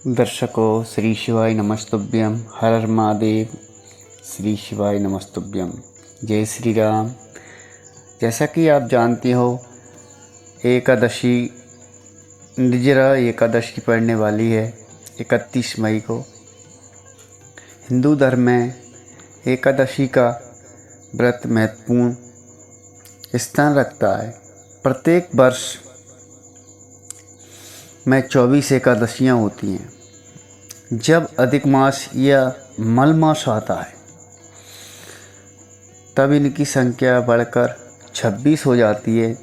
दर्शकों, श्री शिवाय नमस्तुभ्यम। हर हर महादेव। श्री शिवाय नमस्तुभ्यम। जय श्री राम। जैसा कि आप जानते हो, एकादशी निर्जला एकादशी पड़ने वाली है 31 मई को। हिंदू धर्म में एकादशी का व्रत महत्वपूर्ण स्थान रखता है। प्रत्येक वर्ष में 24 एकादशियाँ होती हैं। जब अधिक मास या मल मास आता है तब इनकी संख्या बढ़कर 26 हो जाती है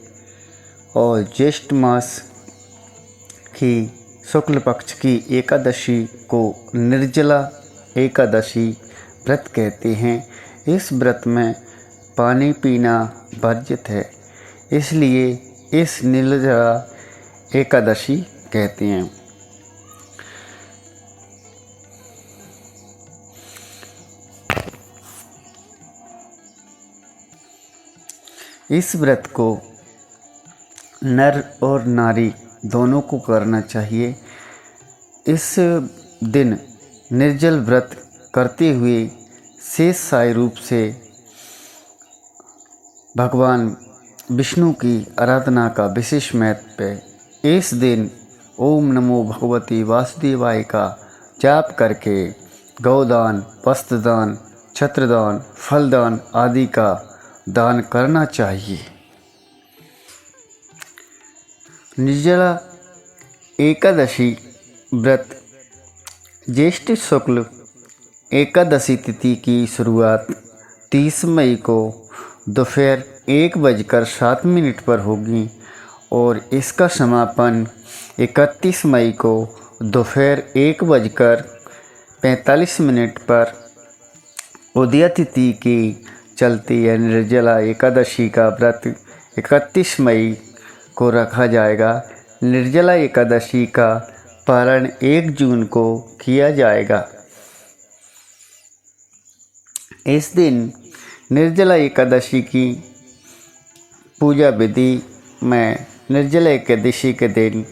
और ज्येष्ठ मास की शुक्ल पक्ष की एकादशी को निर्जला एकादशी व्रत कहते हैं। इस व्रत में पानी पीना वर्जित है, इसलिए इस निर्जला एकादशी कहते हैं। इस व्रत को नर और नारी दोनों को करना चाहिए। इस दिन निर्जल व्रत करते हुए शेषशायी रूप से भगवान विष्णु की आराधना का विशेष महत्व है। इस दिन ओम नमो भगवती वासुदेवाय का जाप करके गौदान, वस्त्रदान, छत्रदान, फलदान आदि का दान करना चाहिए। निर्जला एकादशी व्रत ज्येष्ठ शुक्ल एकादशी तिथि की शुरुआत 30 मई को दोपहर 1:07 पर होगी और इसका समापन 31 मई को दोपहर 1:45 पर उदया तिथि की चलती है। निर्जला एकादशी का व्रत 31 मई को रखा जाएगा। निर्जला एकादशी का पारण 1 जून को किया जाएगा। इस दिन निर्जला एकादशी की पूजा विधि में निर्जला एकादशी के दिन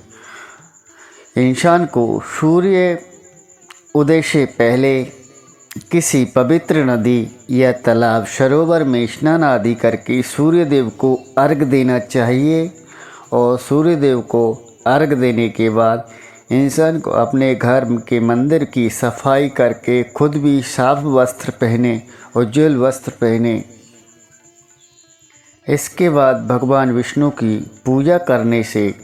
इंसान को सूर्य उदय से पहले किसी पवित्र नदी या तालाब, सरोवर में स्नान आदि करके सूर्यदेव को अर्घ देना चाहिए और सूर्यदेव को अर्घ देने के बाद इंसान को अपने घर के मंदिर की सफाई करके खुद भी साफ वस्त्र पहने, उज्ज्वल वस्त्र पहने। इसके बाद भगवान विष्णु की पूजा करने से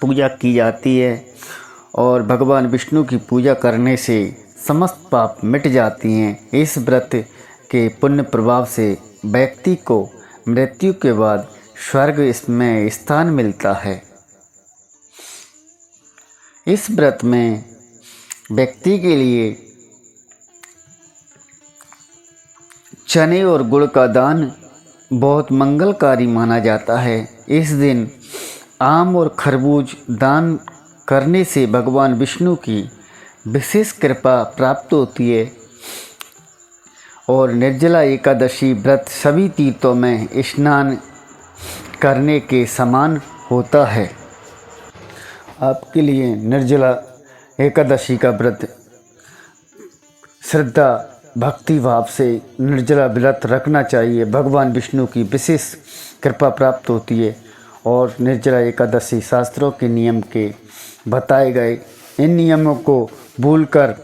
पूजा की जाती है और भगवान विष्णु की पूजा करने से समस्त पाप मिट जाती हैं। इस व्रत के पुण्य प्रभाव से व्यक्ति को मृत्यु के बाद स्वर्ग में स्थान मिलता है। इस व्रत में व्यक्ति के लिए चने और गुड़ का दान बहुत मंगलकारी माना जाता है। इस दिन आम और खरबूज दान करने से भगवान विष्णु की विशेष कृपा प्राप्त होती है और निर्जला एकादशी व्रत सभी तीर्थों में स्नान करने के समान होता है। आपके लिए निर्जला एकादशी का व्रत श्रद्धा भक्ति भाव से निर्जला व्रत रखना चाहिए। भगवान विष्णु की विशेष कृपा प्राप्त होती है और निर्जला एकादशी शास्त्रों के नियम के बताए गए इन नियमों को भूलकर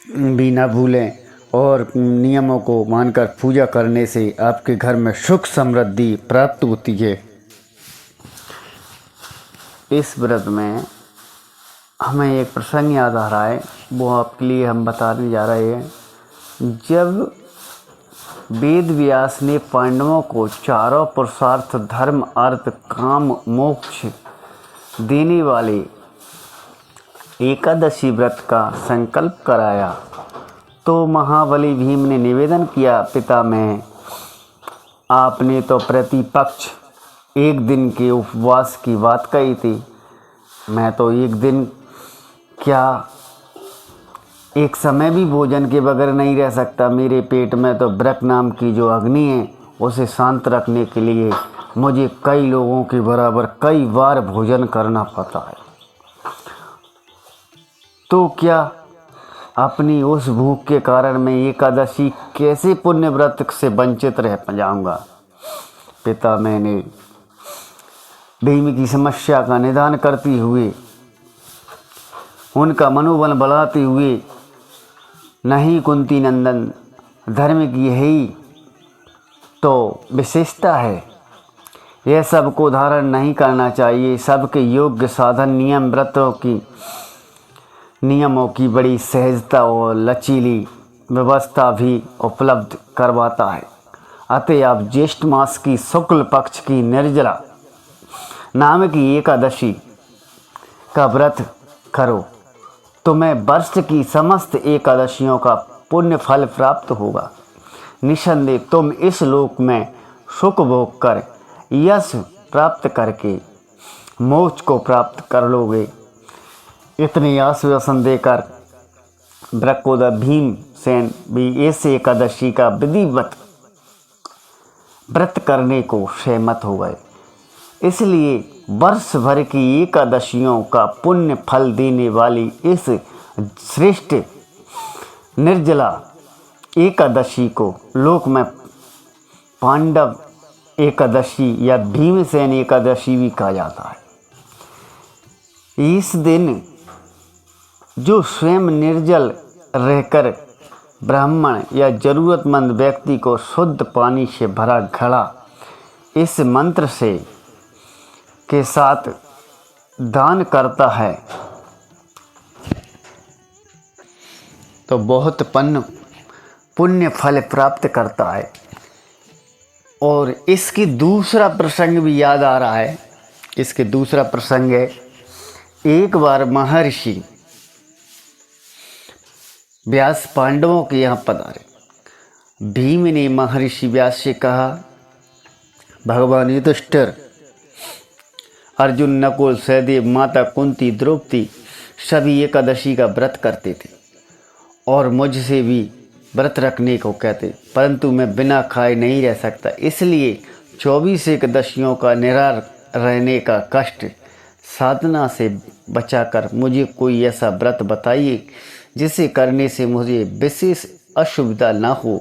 भी ना भूलें और नियमों को मानकर पूजा करने से आपके घर में सुख समृद्धि प्राप्त होती है। इस व्रत में हमें एक प्रसंग याद आ रहा है, वो आपके लिए हम बताने जा रहे हैं। जब वेद व्यास ने पांडवों को चारों पुरुषार्थ धर्म, अर्थ, काम, मोक्ष देने वाले एकादशी व्रत का संकल्प कराया तो महाबली भीम ने निवेदन किया, पितामह आपने तो प्रतिपक्ष 1 दिन के उपवास की बात कही थी। मैं तो 1 दिन क्या एक समय भी भोजन के बगैर नहीं रह सकता। मेरे पेट में तो ब्रक नाम की जो अग्नि है उसे शांत रखने के लिए मुझे कई लोगों के बराबर कई बार भोजन करना पड़ता है। तो क्या अपनी उस भूख के कारण मैं एकादशी कैसे पुण्य व्रत से वंचित रह जाऊंगा। पिता मैंने भीम की समस्या का निदान करते हुए, उनका मनोबल बढ़ाते हुए, नहीं कुंती नंदन, धर्म की यही तो विशेषता है। यह सबको धारण नहीं करना चाहिए। सबके योग्य साधन नियमों की बड़ी सहजता और लचीली व्यवस्था भी उपलब्ध करवाता है। अतः आप ज्येष्ठ मास की शुक्ल पक्ष की निर्जला नाम की एकादशी का व्रत करो। तुम्हें वर्ष की समस्त एकादशियों का पुण्य फल प्राप्त होगा। निसंदेह तुम इस लोक में सुख भोग कर यश प्राप्त करके मोक्ष को प्राप्त कर लोगे। इतनी आश्वासन देकर ब्रकोदर भीमसेन भी इस एकादशी का विधिवत व्रत करने को सहमत हो गए। इसलिए वर्ष भर की एकादशियों का पुण्य फल देने वाली इस श्रेष्ठ निर्जला एकादशी को लोक में पांडव एकादशी या भीमसेन एकादशी भी कहा जाता है। इस दिन जो स्वयं निर्जल रहकर ब्राह्मण या जरूरतमंद व्यक्ति को शुद्ध पानी से भरा घड़ा इस मंत्र से के साथ दान करता है तो बहुत पुण्य फल प्राप्त करता है। और इसकी दूसरा प्रसंग भी याद आ रहा है। इसके दूसरा प्रसंग है, एक बार महर्षि व्यास पांडवों के यहाँ पधारे। भीम ने महर्षि व्यास से कहा, भगवान युधिष्ठिर, अर्जुन, नकुल, सहदेव, माता कुंती, द्रौपदी सभी एकादशी का व्रत करते थे और मुझसे भी व्रत रखने को कहते, परंतु मैं बिना खाए नहीं रह सकता। इसलिए 24 एकादशियों का निराहार रहने का कष्ट साधना से बचाकर मुझे कोई ऐसा व्रत बताइए जिसे करने से मुझे विशेष असुविधा ना हो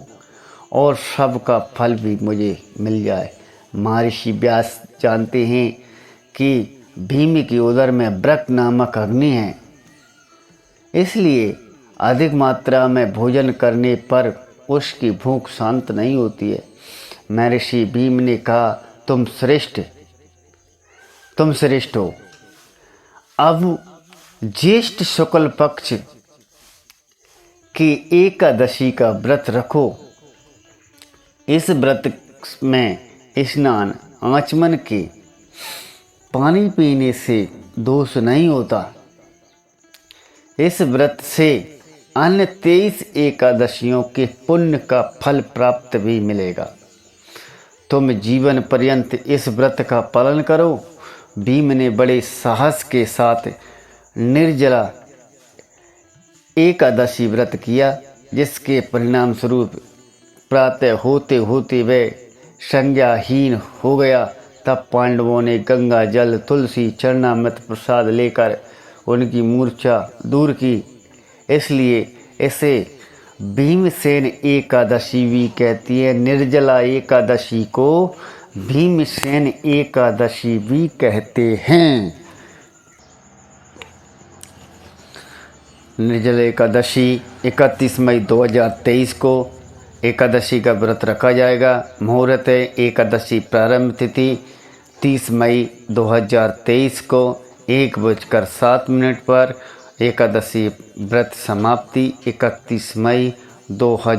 और सबका फल भी मुझे मिल जाए। महर्षि व्यास जानते हैं कि भीम के उदर में व्रत नामक अग्नि है, इसलिए अधिक मात्रा में भोजन करने पर उसकी भूख शांत नहीं होती है। महर्षि भीम ने कहा, तुम श्रेष्ठ हो। अब ज्येष्ठ शुक्ल पक्ष की एकादशी का व्रत रखो। इस व्रत में स्नान, आचमन के पानी पीने से दोष नहीं होता। इस व्रत से अन्य 23 एकादशियों के पुण्य का फल प्राप्त भी मिलेगा। तुम जीवन पर्यंत इस व्रत का पालन करो। भीम ने बड़े साहस के साथ निर्जला एकादशी व्रत किया, जिसके परिणाम स्वरूप प्रातः होते होते वह संज्ञाहीन हो गया। तब पांडवों ने गंगा जल, तुलसी, चरणामृत प्रसाद लेकर उनकी मूर्छा दूर की। इसलिए इसे भीमसेन एकादशी भी कहती है। निर्जला एकादशी को भीमसेन एकादशी भी कहते हैं। निर्जला एकादशी 31 मई 2023 को एकादशी का व्रत रखा जाएगा। मुहूर्त है एकादशी प्रारंभ तिथि 30 मई 2023 को 1:07 पर। एकादशी व्रत समाप्ति 31 मई 2023।